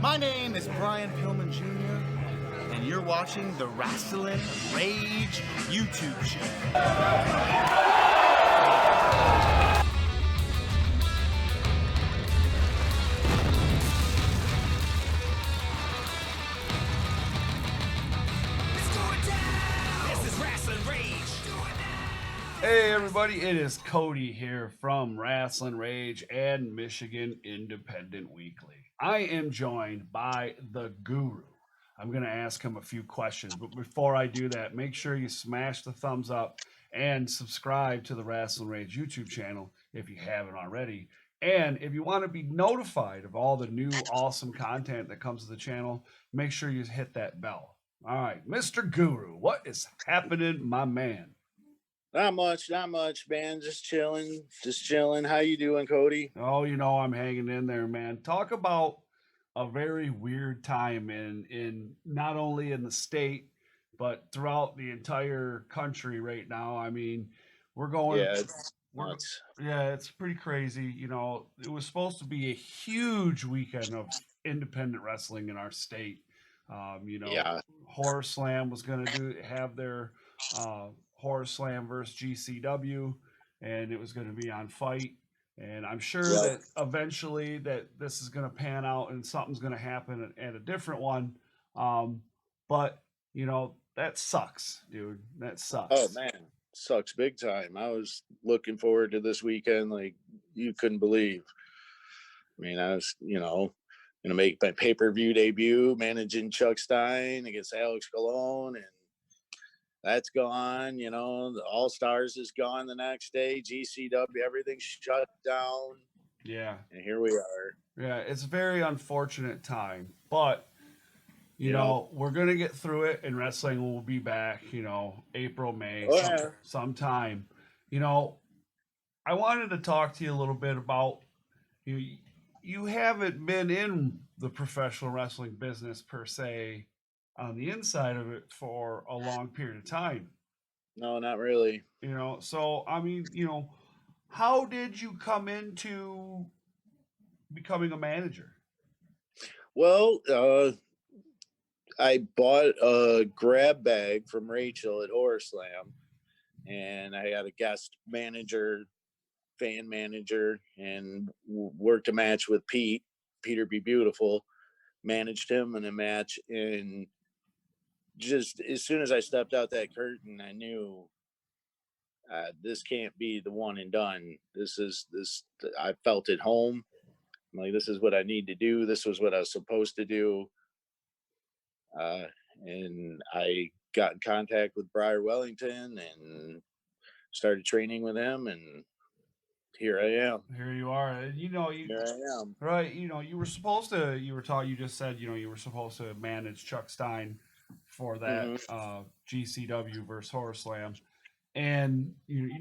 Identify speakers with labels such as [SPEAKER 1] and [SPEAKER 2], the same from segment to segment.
[SPEAKER 1] My name is Brian Pillman Jr., and you're watching the Rasslin Rage YouTube channel.
[SPEAKER 2] Hey everybody, it is Cody here from Rasslin Rage and Michigan Independent Weekly. I am joined by the Guru. I'm going to ask him a few questions, but before I do that, make sure you smash the thumbs up and subscribe to the Rasslin Rage YouTube channel if you haven't already. And if you want to be notified of all the new awesome content that comes to the channel, make sure you hit that bell. All right, Mr. Guru, what is happening, my man?
[SPEAKER 3] Not much, man. Just chilling. How you doing, Cody?
[SPEAKER 2] Oh, I'm hanging in there, man. Talk about a very weird time in not only in the state but throughout the entire country right now. I mean, we're going.
[SPEAKER 3] Yeah, it's
[SPEAKER 2] we're
[SPEAKER 3] nuts.
[SPEAKER 2] yeah, it's pretty crazy. It was supposed to be a huge weekend of independent wrestling in our state.
[SPEAKER 3] Yeah,
[SPEAKER 2] Horror Slam was going to have their Horror Slam versus GCW, and it was going to be on Fight. And I'm sure
[SPEAKER 3] yep.
[SPEAKER 2] that eventually that this is going to pan out and something's going to happen at a different one. But that sucks, dude. That sucks.
[SPEAKER 3] Oh man, sucks big time. I was looking forward to this weekend like you couldn't believe. I mean, I was, gonna make my pay-per-view debut managing Chuck Stein against Alex Colon, and that's gone. The All Stars is gone the next day. GCW, everything's shut down.
[SPEAKER 2] Yeah.
[SPEAKER 3] And here we are.
[SPEAKER 2] Yeah, it's a very unfortunate time, but we're gonna get through it, and wrestling will be back. April, May, sometime. I wanted to talk to you a little bit about you haven't been in the professional wrestling business per se on the inside of it for a long period of time.
[SPEAKER 3] No, not really.
[SPEAKER 2] So I mean, how did you come into becoming a manager?
[SPEAKER 3] Well, I bought a grab bag from Rachel at Slam, and I had a guest manager, fan manager, and worked a match with Peter Be Beautiful, managed him in a match, and just as soon as I stepped out that curtain, I knew this can't be the one and done. I felt at home. I'm like, this is what I need to do. This was what I was supposed to do. And I got in contact with Briar Wellington and started training with him, and here I am.
[SPEAKER 2] Here you are.
[SPEAKER 3] Here I am.
[SPEAKER 2] Right. You were supposed to. You just said you were supposed to manage Chuck Stein for that GCW versus Horror Slam, and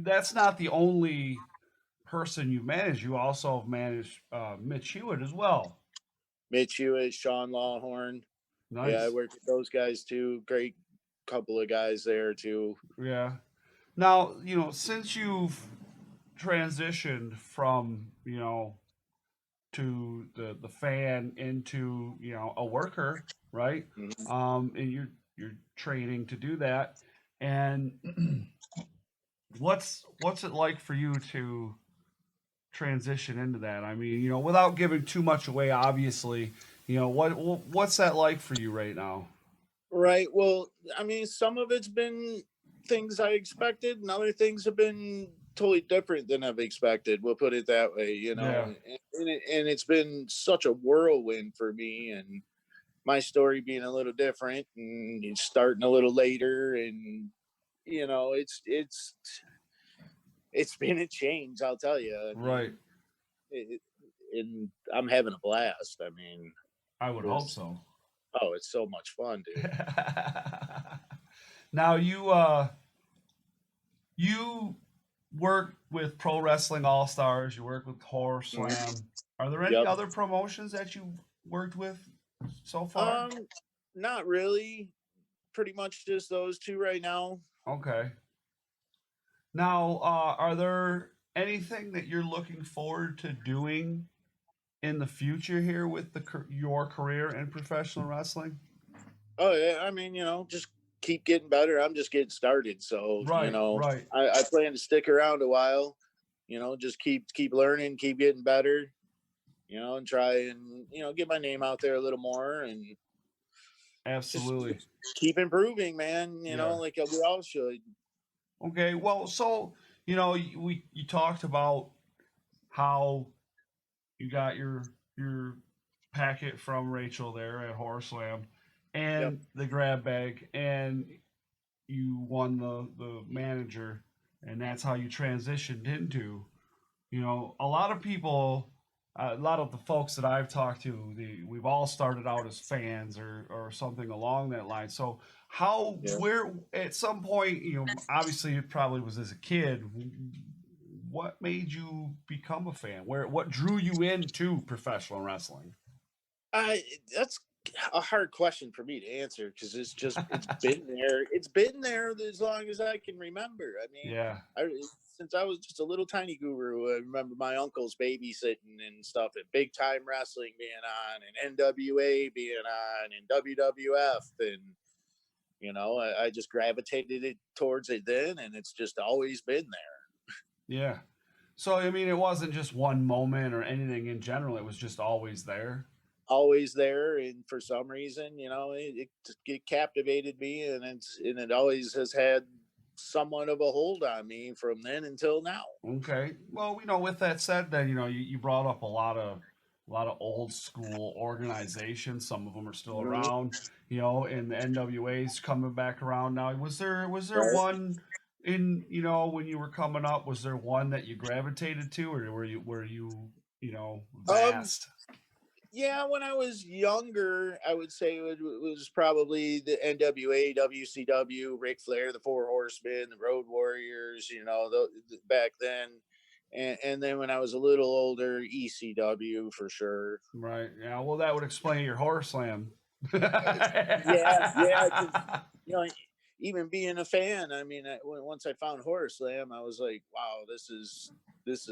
[SPEAKER 2] that's not the only person you managed. You also have managed Mitch Hewitt as well.
[SPEAKER 3] Mitch Hewitt, Shawn Lawhorn.
[SPEAKER 2] Nice.
[SPEAKER 3] Yeah, I worked with those guys too. Great couple of guys there too.
[SPEAKER 2] Yeah. Now, since you've transitioned from, to the fan into, a worker, right?
[SPEAKER 3] Mm-hmm.
[SPEAKER 2] And you're training to do that. And what's it like for you to transition into that? I mean, without giving too much away, obviously, what's that like for you right now?
[SPEAKER 3] Right. Well, I mean, some of it's been things I expected, and other things have been totally different than I've expected. We'll put it that way,
[SPEAKER 2] Yeah.
[SPEAKER 3] And it's been such a whirlwind for me, and my story being a little different, and it's starting a little later, and it's been a change, I'll tell you.
[SPEAKER 2] Right.
[SPEAKER 3] And I'm having a blast. I mean,
[SPEAKER 2] I would hope so.
[SPEAKER 3] Oh, it's so much fun, dude.
[SPEAKER 2] Now you work with Pro Wrestling All Stars. You work with Horror Slam. Are there any other promotions that you've worked with so far?
[SPEAKER 3] Not really. Pretty much just those two right now.
[SPEAKER 2] Okay. Now, are there anything that you're looking forward to doing in the future here with your career in professional wrestling?
[SPEAKER 3] Oh yeah, I mean, just keep getting better. I'm just getting started, so
[SPEAKER 2] Right, right.
[SPEAKER 3] I plan to stick around a while. Just keep learning, keep getting better. And try and get my name out there a little more, and just
[SPEAKER 2] Absolutely.
[SPEAKER 3] keep improving, man.
[SPEAKER 2] Yeah.
[SPEAKER 3] Like we all should.
[SPEAKER 2] Okay. Well, so you talked about how you got your packet from Rachel there at Horror Slam,
[SPEAKER 3] Yep.
[SPEAKER 2] and the grab bag, and you won the manager, and that's how you transitioned into a lot of people. A lot of the folks that I've talked to, we've all started out as fans or something along that line. So
[SPEAKER 3] Yeah.
[SPEAKER 2] where at some point, obviously it probably was as a kid. What made you become a fan? What drew you into professional wrestling?
[SPEAKER 3] That's a hard question for me to answer because it's been there. It's been there as long as I can remember. I mean,
[SPEAKER 2] Yeah,
[SPEAKER 3] since I was just a little tiny guru, I remember my uncles babysitting and stuff, and big time wrestling being on, and NWA being on, and WWF, and I just gravitated it towards it then, and it's just always been there.
[SPEAKER 2] yeah. So I mean, it wasn't just one moment or anything in general. It was just always there.
[SPEAKER 3] Always there, and for some reason, it captivated me, and it always has had somewhat of a hold on me from then until now.
[SPEAKER 2] Okay. Well, with that said, then you brought up a lot of old school organizations. Some of them are still
[SPEAKER 3] Mhm.
[SPEAKER 2] around. And the NWA's coming back around now. Was there
[SPEAKER 3] Right.
[SPEAKER 2] one in when you were coming up? Was there one that you gravitated to, or were you
[SPEAKER 3] Um,
[SPEAKER 2] vast?
[SPEAKER 3] yeah, when I was younger, I would say it was probably the NWA, WCW, Ric Flair, the Four Horsemen, the Road Warriors, back then. And then when I was a little older, ECW for sure.
[SPEAKER 2] Right. Yeah. Well, that would explain your horror slam.
[SPEAKER 3] Yeah, because you know, even being a fan, I mean, once I found Horror Slam, I was like, wow, this is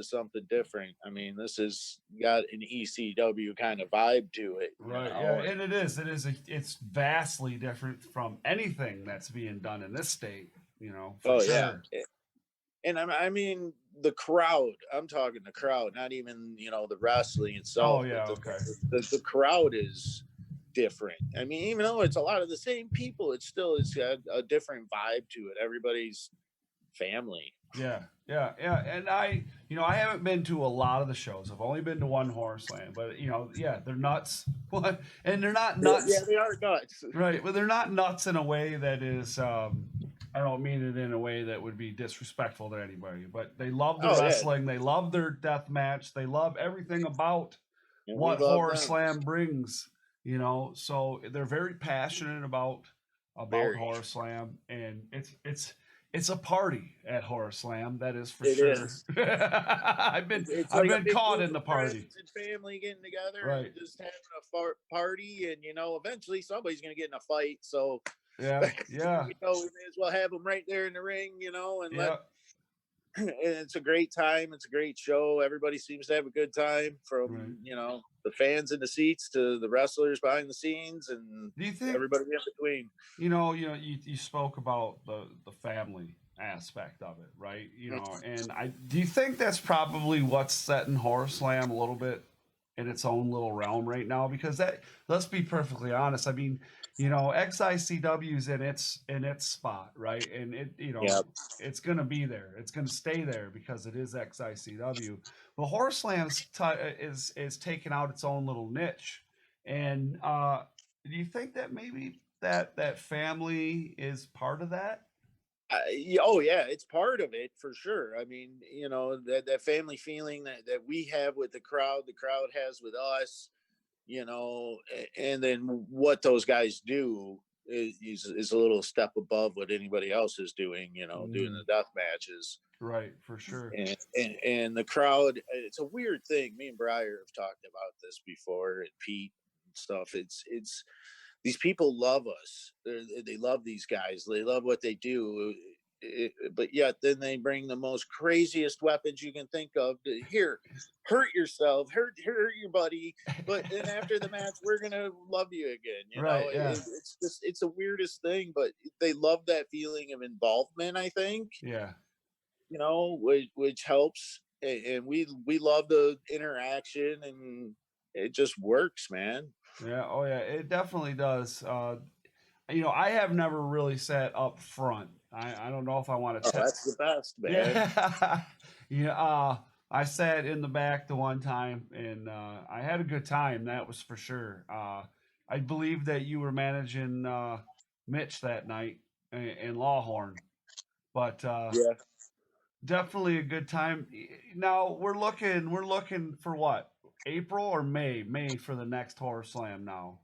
[SPEAKER 3] something different. I mean, this has got an ECW kind of vibe to it,
[SPEAKER 2] Right. Yeah, and it is. It's vastly different from anything that's being done in this state. For
[SPEAKER 3] Oh yeah,
[SPEAKER 2] sure.
[SPEAKER 3] and I mean the crowd. I'm talking the crowd, not even the wrestling
[SPEAKER 2] Oh
[SPEAKER 3] itself, but
[SPEAKER 2] yeah.
[SPEAKER 3] the
[SPEAKER 2] Okay.
[SPEAKER 3] the crowd is different. I mean, even though it's a lot of the same people, it's got a different vibe to it. Everybody's family.
[SPEAKER 2] Yeah. Yeah. Yeah. And I haven't been to a lot of the shows. I've only been to one horror slam, but yeah, they're nuts. And they're not
[SPEAKER 3] Yeah,
[SPEAKER 2] nuts.
[SPEAKER 3] they are nuts.
[SPEAKER 2] Right. Well, they're not nuts in a way that is. I don't mean it in a way that would be disrespectful to anybody, but they love the
[SPEAKER 3] Oh yeah,
[SPEAKER 2] wrestling. They love their death match. They love everything about
[SPEAKER 3] and we
[SPEAKER 2] what
[SPEAKER 3] love
[SPEAKER 2] horror
[SPEAKER 3] them
[SPEAKER 2] slam brings. So they're very passionate about
[SPEAKER 3] very.
[SPEAKER 2] horror slam, and it's a party at horror slam. That is for
[SPEAKER 3] It
[SPEAKER 2] sure.
[SPEAKER 3] is.
[SPEAKER 2] I've been
[SPEAKER 3] It's
[SPEAKER 2] I've
[SPEAKER 3] like a
[SPEAKER 2] been
[SPEAKER 3] big
[SPEAKER 2] caught
[SPEAKER 3] group
[SPEAKER 2] in the
[SPEAKER 3] of
[SPEAKER 2] party.
[SPEAKER 3] friends and family getting together and
[SPEAKER 2] Right.
[SPEAKER 3] just having a party, and eventually somebody's gonna get in a fight. So
[SPEAKER 2] Yeah. Yeah.
[SPEAKER 3] we may as well have them right there in the ring, and let.
[SPEAKER 2] Yeah.
[SPEAKER 3] And it's a great time. It's a great show. Everybody seems to have a good time,
[SPEAKER 2] Right.
[SPEAKER 3] from the fans in the seats to the wrestlers behind the scenes and
[SPEAKER 2] Do you think
[SPEAKER 3] everybody in between.
[SPEAKER 2] you spoke about the family aspect of it, right?
[SPEAKER 3] Mm.
[SPEAKER 2] And I do you think that's probably what's setting Horror Slam a little bit in its own little realm right now? Because let's be perfectly honest. I mean, XICW's in its spot, right? And
[SPEAKER 3] Yeah,
[SPEAKER 2] it's gonna be there. It's gonna stay there because it is XICW. But Horror Slam's is taking out its own little niche, and do you think that maybe that family is part of that?
[SPEAKER 3] oh yeah, it's part of it for sure. I mean, that family feeling that we have with the crowd has with us, and then what those guys do is a little step above what anybody else is doing. Doing
[SPEAKER 2] Mm,
[SPEAKER 3] the death matches,
[SPEAKER 2] right, for sure.
[SPEAKER 3] and the crowd. It's a weird thing. Me and Briar have talked about this before, and Pete and stuff. It's these people love us. They love these guys. They love what they do. but yet then they bring the most craziest weapons you can think of to here, hurt yourself, hurt your buddy, but then after the match we're gonna love you again. You
[SPEAKER 2] Right,
[SPEAKER 3] know,
[SPEAKER 2] yeah.
[SPEAKER 3] it's just it's the weirdest thing, but they love that feeling of involvement. I think,
[SPEAKER 2] Yeah.
[SPEAKER 3] you know, which helps, and we love the interaction, and it just works, man.
[SPEAKER 2] Yeah. Oh yeah. It definitely does. You know, I have never really sat up front. I don't know if I want
[SPEAKER 3] Oh,
[SPEAKER 2] to.
[SPEAKER 3] that's the best, man.
[SPEAKER 2] Yeah. Yeah. I sat in the back the one time, and I had a good time. That was for sure. I believe that you were managing Mitch that night and Lawhorn, but
[SPEAKER 3] Yeah.
[SPEAKER 2] definitely a good time. Now we're looking for what? April or May? May for the next Horror Slam now.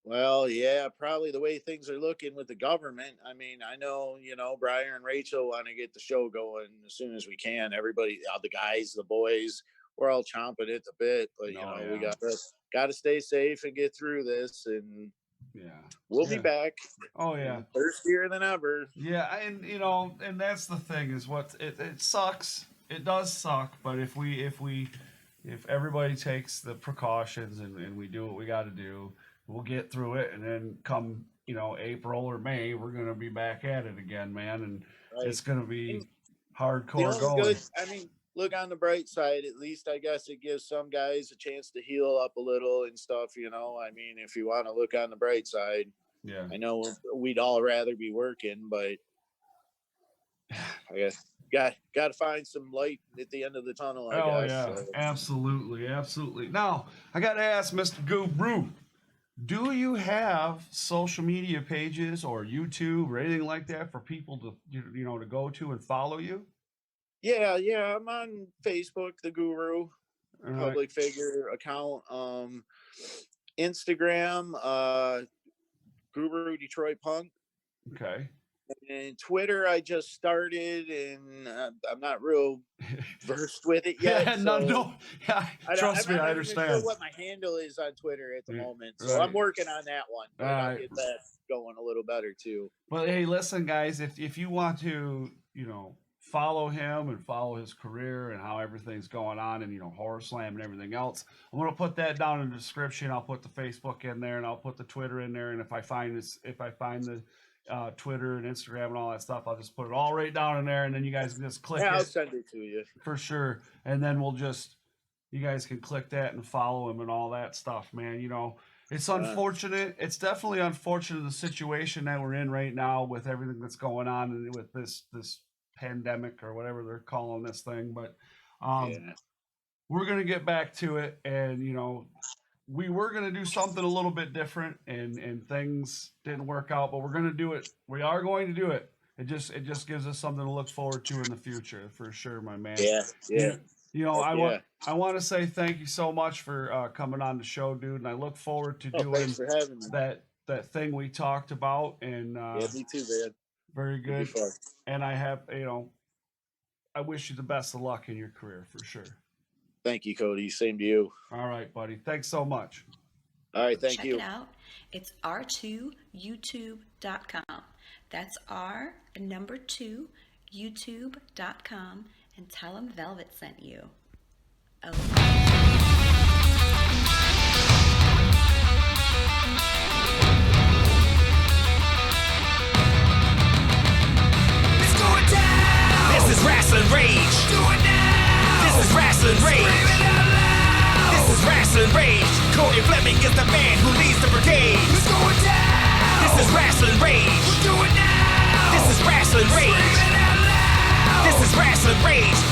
[SPEAKER 3] Well, yeah, probably the way things are looking with the government. I mean, I know, you know, Brian and Rachel want to get the show going as soon as we can. Everybody, the guys, the boys, we're all chomping at the bit, but you
[SPEAKER 2] Oh,
[SPEAKER 3] know, we
[SPEAKER 2] yeah.
[SPEAKER 3] got to stay safe and get through this, and
[SPEAKER 2] Yeah.
[SPEAKER 3] we'll be
[SPEAKER 2] Yeah.
[SPEAKER 3] back.
[SPEAKER 2] Oh yeah.
[SPEAKER 3] Thirstier than ever.
[SPEAKER 2] Yeah, and you know, and that's the thing is what it sucks. It does suck, but if everybody takes the precautions and we do what we got to do, we'll get through it. And then come, you know, April or May, we're gonna be back at it again, man, and
[SPEAKER 3] Right.
[SPEAKER 2] it's gonna be
[SPEAKER 3] And the
[SPEAKER 2] hardcore
[SPEAKER 3] only
[SPEAKER 2] going.
[SPEAKER 3] good, I mean, look on the bright side. At least I guess it gives some guys a chance to heal up a little and stuff. You know, I mean, if you want to look on the bright side.
[SPEAKER 2] Yeah.
[SPEAKER 3] I know we'd all rather be working, but I guess got to find some light at the end of the tunnel. I
[SPEAKER 2] Oh
[SPEAKER 3] guess.
[SPEAKER 2] yeah,
[SPEAKER 3] So,
[SPEAKER 2] absolutely, absolutely. Now I got to ask Mr. Guru, do you have social media pages or YouTube or anything like that for people to you know to go to and follow you?
[SPEAKER 3] yeah, I'm on Facebook, the Guru,
[SPEAKER 2] All right.
[SPEAKER 3] public figure account. Instagram, Guru Detroit Punk,
[SPEAKER 2] Okay.
[SPEAKER 3] and Twitter. I just started, and I'm not real versed with it yet.
[SPEAKER 2] no,
[SPEAKER 3] so
[SPEAKER 2] no. Yeah, trust
[SPEAKER 3] I'm
[SPEAKER 2] me, I
[SPEAKER 3] not even
[SPEAKER 2] understand.
[SPEAKER 3] sure what my handle is on Twitter at the
[SPEAKER 2] Yeah,
[SPEAKER 3] moment, so I'm
[SPEAKER 2] right.
[SPEAKER 3] working on that one. But I'll
[SPEAKER 2] Alright.
[SPEAKER 3] get that going a little better too.
[SPEAKER 2] But hey, listen, guys, if you want to, you know, follow him and follow his career and how everything's going on and you know Horror Slam and everything else, I'm gonna put that down in the description. I'll put the Facebook in there and I'll put the Twitter in there. And if I find the Twitter and Instagram and all that stuff, I'll just put it all right down in there, and then you guys can just click
[SPEAKER 3] Yeah, I'll
[SPEAKER 2] it
[SPEAKER 3] send it to you.
[SPEAKER 2] for sure. And then you guys can click that and follow him and all that stuff, man. You know, it's unfortunate. It's definitely unfortunate the situation that we're in right now with everything that's going on and with this pandemic or whatever they're calling this thing. But we're gonna get back to it, and you know, we were gonna do something a little bit different, and things didn't work out, but we're gonna do it. We are going to do it. It just gives us something to look forward to in the future for sure, my man.
[SPEAKER 3] Yeah.
[SPEAKER 2] You know,
[SPEAKER 3] Heck
[SPEAKER 2] I want to say thank you so much for coming on the show, dude, and I look forward to doing
[SPEAKER 3] Thanks for having me.
[SPEAKER 2] that thing we talked about. And
[SPEAKER 3] Yeah, me too, man.
[SPEAKER 2] very
[SPEAKER 3] It'll be
[SPEAKER 2] good.
[SPEAKER 3] fun.
[SPEAKER 2] And I have, you know, I wish you the best of luck in your career for sure.
[SPEAKER 3] Thank you, Cody. Same to you.
[SPEAKER 2] All right, buddy. Thanks so much.
[SPEAKER 3] All right, thank
[SPEAKER 4] Check
[SPEAKER 3] you.
[SPEAKER 4] it out. It's r2youtube.com. That's R2 youtube.com, and tell them Velvet sent you. Oh.
[SPEAKER 5] It's going down. This is Rasslin Rage. Do it now. This is Rasslin Rage. Scream it out loud. This is Rasslin Rage. Cody Fleming is the man who leads the brigade. It's going down. This is Rasslin Rage. Do it now. This is Rasslin Rage. Scream it out loud. This is Rasslin Rage.